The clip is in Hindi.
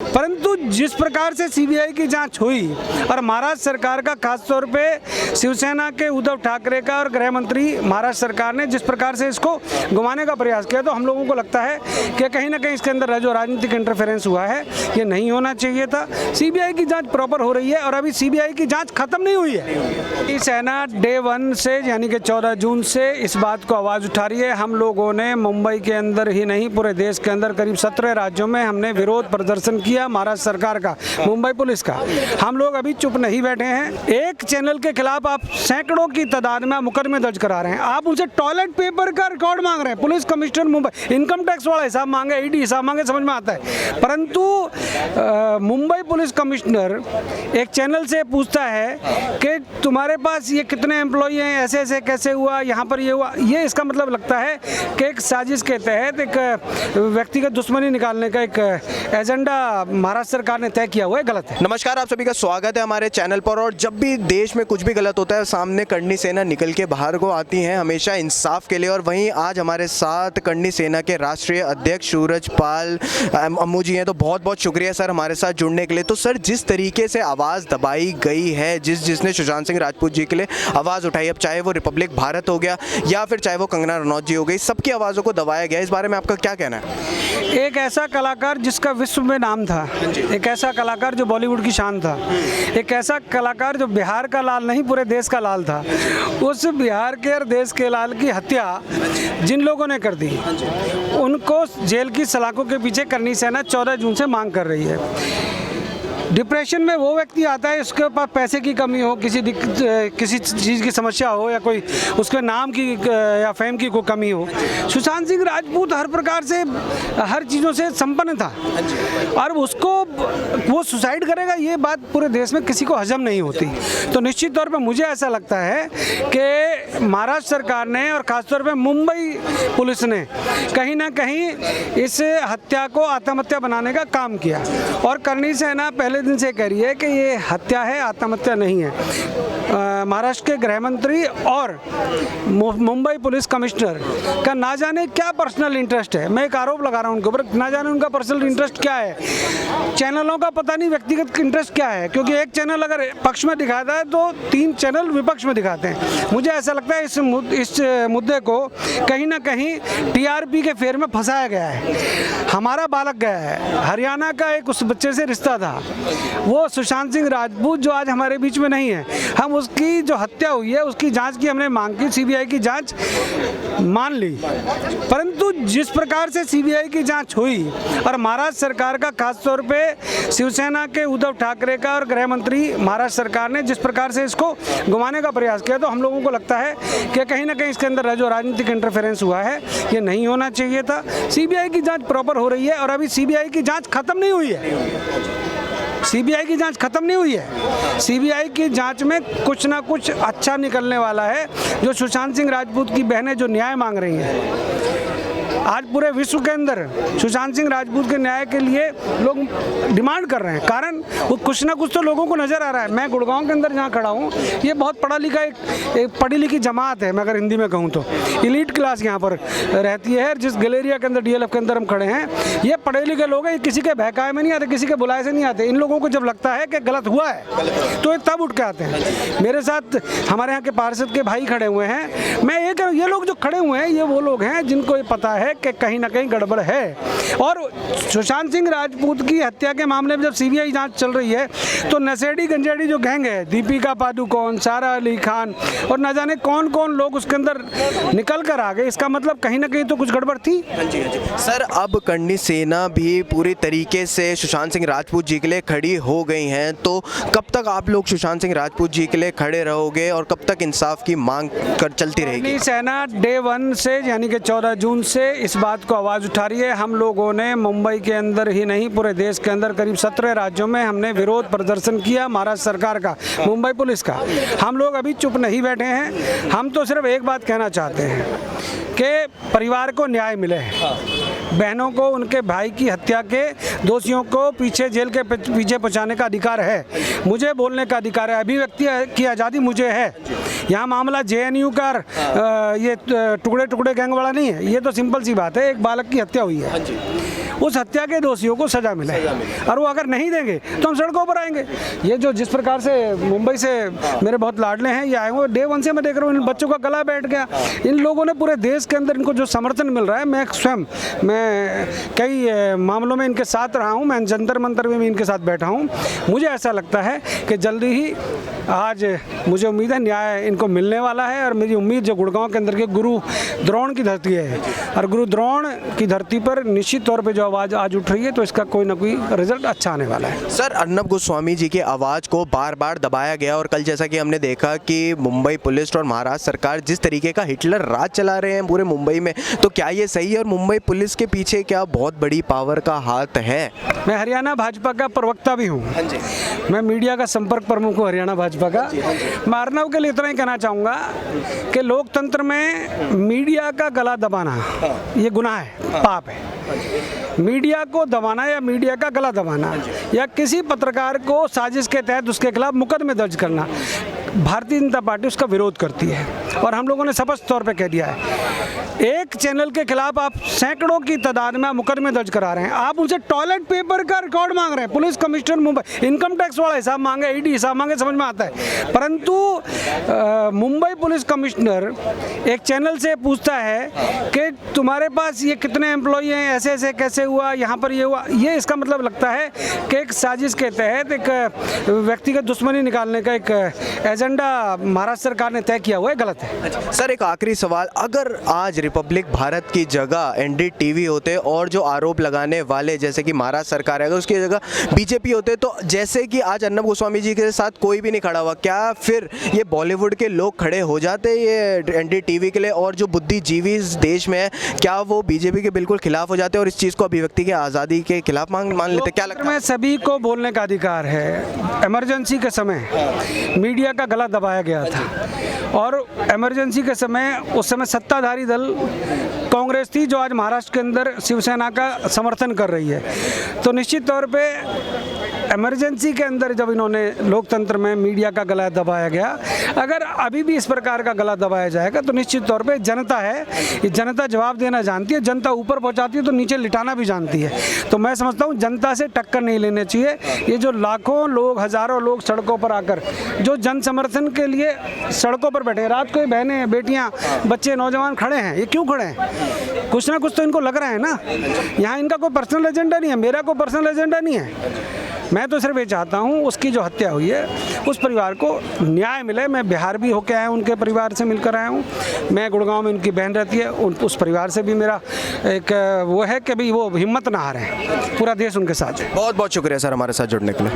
परंतु जिस प्रकार से सीबीआई की जांच हुई और महाराष्ट्र सरकार का, खासतौर पे शिवसेना के उद्धव ठाकरे का और गृह मंत्री महाराष्ट्र सरकार ने जिस प्रकार से इसको घुमाने का प्रयास किया, तो हम लोगों को लगता है कि कहीं ना कहीं इसके अंदर जो राजनीतिक इंटरफेरेंस हुआ है ये नहीं होना चाहिए था। सीबीआई की जांच प्रॉपर हो रही है और अभी सीबीआई की जांच खत्म नहीं हुई है। सेना डे 1 से यानी कि 14 जून से इस बात को आवाज़ उठा रही है। हम लोगों ने मुंबई के अंदर ही नहीं, पूरे देश के अंदर करीब 17 राज्यों में हमने विरोध प्रदर्शन किया महाराष्ट्र सरकार का, मुंबई पुलिस का। हम लोग अभी चुप नहीं बैठे हैं। एक चैनल के खिलाफ आप सैकड़ों की तादाद में मुकदमे दर्ज करा रहे हैं। आप उनसे टॉयलेट पेपर का रिकॉर्ड मांग रहे हैं। Police commissioner Mumbai income tax वाला हिसाब मांगे, ईडी हिसाब मांगे, समझ में आता है। परंतु मुंबई पुलिस कमिश्नर एक चैनल से पूछता है कि तुम्हारे पास ये कितने एम्प्लॉई हैं, ऐसे ऐसे कैसे हुआ, यहाँ पर ये हुआ। ये इसका मतलब लगता है कि एक साजिश के तहत एक व्यक्तिगत दुश्मनी निकालने का एक एजेंडा महाराष्ट्र सरकार ने तय किया हुआ है। गलत है। नमस्कार, आप सभी का स्वागत है हमारे चैनल पर। और जब भी देश में कुछ भी गलत होता है, सामने करनी सेना निकल के बाहर को आती हैं, हमेशा इंसाफ के लिए। और वहीं आज हमारे साथ करनी सेना के राष्ट्रीय अध्यक्ष सूरजपाल अम्मू जी हैं। तो बहुत बहुत शुक्रिया सर हमारे साथ जुड़ने के लिए। तो सर, जिस तरीके से आवाज़ दबाई गई है, जिसने सुशांत सिंह राजपूत जी के लिए आवाज़ उठाई, अब चाहे वो रिपब्लिक भारत हो गया या फिर चाहे वो कंगना रनौत जी हो गई, सबकी आवाज़ों को दबाया गया। इस बारे में आपका क्या कहना है? एक ऐसा कलाकार जिसका विश्व में नाम था, एक ऐसा कलाकार जो बॉलीवुड की शान था, एक ऐसा कलाकार जो बिहार का लाल नहीं पूरे देश का लाल था, उस बिहार के और देश के लाल की हत्या जिन लोगों ने कर दी, उनको जेल की सलाखों के पीछे करनी सेना 14 जून से मांग कर रही है। डिप्रेशन में वो व्यक्ति आता है उसके पास पैसे की कमी हो, किसी चीज़ की समस्या हो, या कोई उसके नाम की या फेम की कोई कमी हो। सुशांत सिंह राजपूत हर प्रकार से, हर चीज़ों से संपन्न था और उसको वो सुसाइड करेगा, ये बात पूरे देश में किसी को हजम नहीं होती। तो निश्चित तौर पर मुझे ऐसा लगता है कि महाराष्ट्र सरकार ने और ख़ासतौर पर मुंबई पुलिस ने कहीं ना कहीं इस हत्या को आत्महत्या बनाने का काम किया। और करनी सेना पहले दिन से कह रही है कि ये हत्या है, आत्महत्या नहीं है। महाराष्ट्र के गृह मंत्री और मुंबई पुलिस कमिश्नर का ना जाने क्या पर्सनल इंटरेस्ट है। मैं एक आरोप लगा रहा हूँ उनके ऊपर, ना जाने उनका पर्सनल इंटरेस्ट क्या है। चैनलों का पता नहीं व्यक्तिगत इंटरेस्ट क्या है, क्योंकि एक चैनल अगर पक्ष में दिखाता है तो 3 चैनल विपक्ष में दिखाते हैं। मुझे ऐसा लगता है इस मुद्दे को कहीं ना कहीं टीआरपी के फेर में फंसाया गया है। हमारा बालक गया है, हरियाणा का एक उस बच्चे से रिश्ता था, वो सुशांत सिंह राजपूत जो आज हमारे बीच में नहीं है। हम उसकी जो हत्या हुई है उसकी जांच की हमने मांग की, सीबीआई की जांच मान ली। परंतु जिस प्रकार से सीबीआई की जांच हुई और महाराष्ट्र सरकार का, खासतौर पे शिवसेना के उद्धव ठाकरे का और गृह मंत्री महाराष्ट्र सरकार ने जिस प्रकार से इसको घुमाने का प्रयास किया, तो हम लोगों को लगता है कि कहीं ना कहीं इसके अंदर जो राजनीतिक इंटरफेरेंस हुआ है ये नहीं होना चाहिए था। सीबीआई की जांच प्रॉपर हो रही है और अभी सीबीआई की जांच खत्म नहीं हुई है। सीबीआई की जांच खत्म नहीं हुई है। सीबीआई की जांच में कुछ ना कुछ अच्छा निकलने वाला है। जो सुशांत सिंह राजपूत की बहनें जो न्याय मांग रही हैं, आज पूरे विश्व के अंदर सुशांत सिंह राजपूत के न्याय के लिए लोग डिमांड कर रहे हैं। कारण वो कुछ ना कुछ तो लोगों को नज़र आ रहा है। मैं गुड़गांव के अंदर जहाँ खड़ा हूँ, ये बहुत पढ़ा लिखा एक पढ़ी लिखी जमात है, मैं अगर हिंदी में कहूँ तो इलीट क्लास यहाँ पर रहती है। जिस गैलेरिया के अंदर, डीएलएफ के अंदर हम खड़े हैं, ये पढ़े लिखे लोग हैं, किसी के बहकाए में नहीं आते, किसी के बुलाए से नहीं आते। इन लोगों को जब लगता है कि गलत हुआ है तो ये तब उठ के आते हैं। मेरे साथ हमारे यहाँ के पार्षद के भाई खड़े हुए हैं। मैं ये लोग जो खड़े हुए हैं, ये वो लोग हैं जिनको ये पता है कि कहीं ना कहीं गड़बड़ है। और सुशांत सिंह राजपूत की हत्या के मामले में जब सीबीआई जांच चल रही है, तो नशेड़ी गंजेड़ी जो गैंग है, दीपिका पादुकोण, सारा अली खान और न जाने कौन कौन लोग उसके अंदर निकल कर आ गए, इसका मतलब कहीं ना कहीं तो कुछ गड़बड़ थी। सर, अब करनी सेना भी पूरी तरीके से सुशांत सिंह राजपूत जी के लिए खड़ी हो गई हैं, तो कब तक आप लोग सुशांत सिंह राजपूत जी के लिए खड़े रहोगे और कब तक इंसाफ की मांग कर चलती रहेगी? सेना डे 1 से यानी कि 14 जून से इस बात को आवाज़ उठा रही है। हम लोगों ने मुंबई के अंदर ही नहीं, पूरे देश के अंदर करीब 17 राज्यों में हमने विरोध प्रदर्शन किया महाराष्ट्र सरकार का, मुंबई पुलिस का। हम लोग अभी चुप नहीं बैठे हैं। हम तो सिर्फ एक बात कहना चाहते हैं कि परिवार को न्याय मिले, बहनों को उनके भाई की हत्या के दोषियों को जेल के पीछे पहुंचाने का अधिकार है, मुझे बोलने का अधिकार है, अभिव्यक्ति की आज़ादी मुझे है। यहाँ मामला जेएनयू का ये टुकड़े टुकड़े गैंग वाला नहीं है, ये तो सिंपल सी बात है, एक बालक की हत्या हुई है। उस हत्या के दोषियों को सजा मिले, और वो अगर नहीं देंगे तो हम सड़कों पर आएंगे। ये जो जिस प्रकार से मुंबई से मेरे बहुत लाडले हैं ये आए हुए, डे वन से मैं देख रहा हूँ इन बच्चों का गला बैठ गया। इन लोगों ने पूरे देश के अंदर इनको जो समर्थन मिल रहा है, मैं कई मामलों में इनके साथ रहा हूँ, मैं जंतर मंतर में भी इनके साथ बैठा हूँ। मुझे ऐसा लगता है कि जल्दी ही आज मुझे उम्मीद है न्याय इनको मिलने वाला है, और मेरी उम्मीद जो गुड़गांव के अंदर के गुरु द्रोण की धरती है, और गुरु द्रोण की धरती पर निश्चित तौर पे जो आवाज़ आज उठ रही है तो इसका कोई ना कोई रिजल्ट अच्छा आने वाला है। सर, अर्नब गोस्वामी जी की आवाज़ को बार बार दबाया गया, और कल जैसा कि हमने देखा कि मुंबई पुलिस और महाराष्ट्र सरकार जिस तरीके का हिटलर राज चला रहे हैं पूरे मुंबई में, तो क्या ये सही है? और मुंबई पुलिस के पीछे क्या बहुत बड़ी पावर का हाथ है? मैं हरियाणा भाजपा का प्रवक्ता भी हूँ, मैं मीडिया का संपर्क प्रमुख हूँ हरियाणा भाजपा का। मैं अर्नब के लिए इतना ही कहना चाहूँगा कि लोकतंत्र में मीडिया का गला दबाना ये गुनाह है, पाप है। मीडिया को दबाना या मीडिया का गला दबाना या किसी पत्रकार को साजिश के तहत उसके खिलाफ मुकदमे दर्ज करना, भारतीय जनता पार्टी उसका विरोध करती है, और हम लोगों ने स्पष्ट तौर पे कह दिया है। एक चैनल के खिलाफ आप सैकड़ों की तादाद में मुकदमे दर्ज करा रहे हैं, आप उनसे टॉयलेट पेपर का रिकॉर्ड मांग रहे हैं, police commissioner Mumbai income tax वाला हिसाब मांगे, ईडी हिसाब मांगे, समझ में आता है। परंतु मुंबई पुलिस कमिश्नर एक चैनल से पूछता है कि तुम्हारे पास ये कितने एम्प्लॉई हैं, ऐसे ऐसे कैसे हुआ, यहाँ पर ये हुआ, ये इसका मतलब लगता है कि एक साजिश के तहत एक व्यक्तिगत दुश्मनी निकालने का एक एजेंडा महाराष्ट्र सरकार ने तय किया हुआ है, गलत है। सर, एक आखिरी सवाल, अगर आज रिपब्लिक भारत की जगह एनडीटीवी होते और जो आरोप लगाने वाले जैसे कि महाराष्ट्र सरकार है, अगर उसकी जगह बीजेपी होते, तो जैसे कि आज अर्नब गोस्वामी जी के साथ कोई भी नहीं खड़ा हुआ, क्या फिर ये बॉलीवुड के लोग खड़े हो जाते ये एनडीटीवी के लिए? और जो बुद्धिजीवी इस देश में है, क्या वो बीजेपी के बिल्कुल खिलाफ हो जाते और इस चीज़ को अभिव्यक्ति के आज़ादी के खिलाफ मान लेते? क्या लगता है? सभी को बोलने का अधिकार है। इमरजेंसी के समय मीडिया का गला दबाया गया था, और इमरजेंसी के समय उस समय सत्ताधारी दल कांग्रेस थी, जो आज महाराष्ट्र के अंदर शिवसेना का समर्थन कर रही है। तो निश्चित तौर पे इमरजेंसी के अंदर जब इन्होंने लोकतंत्र में मीडिया का गला दबाया गया, अगर अभी भी इस प्रकार का गला दबाया जाएगा तो निश्चित तौर पे जनता है, ये जनता जवाब देना जानती है, जनता ऊपर पहुंचाती है तो नीचे लिटाना भी जानती है। तो मैं समझता हूँ जनता से टक्कर नहीं लेनी चाहिए। ये जो लाखों लोग, हज़ारों लोग सड़कों पर आकर जो जन समर्थन के लिए सड़कों पर बैठे हैं, रात को बहनें, बेटियाँ, बच्चे, नौजवान खड़े हैं, ये क्यों खड़े हैं? कुछ ना कुछ तो इनको लग रहा है ना। यहाँ इनका कोई पर्सनल एजेंडा नहीं है, मेरा कोई पर्सनल एजेंडा नहीं है। मैं तो सिर्फ ये चाहता हूँ उसकी जो हत्या हुई है उस परिवार को न्याय मिले। मैं बिहार भी होके आया हूँ, उनके परिवार से मिलकर आया हूँ। मैं गुड़गांव में उनकी बहन रहती है, उस परिवार से भी मेरा एक वो है कि भाई वो हिम्मत ना हारें, पूरा देश उनके साथ है। बहुत बहुत शुक्रिया सर हमारे साथ जुड़ने के लिए।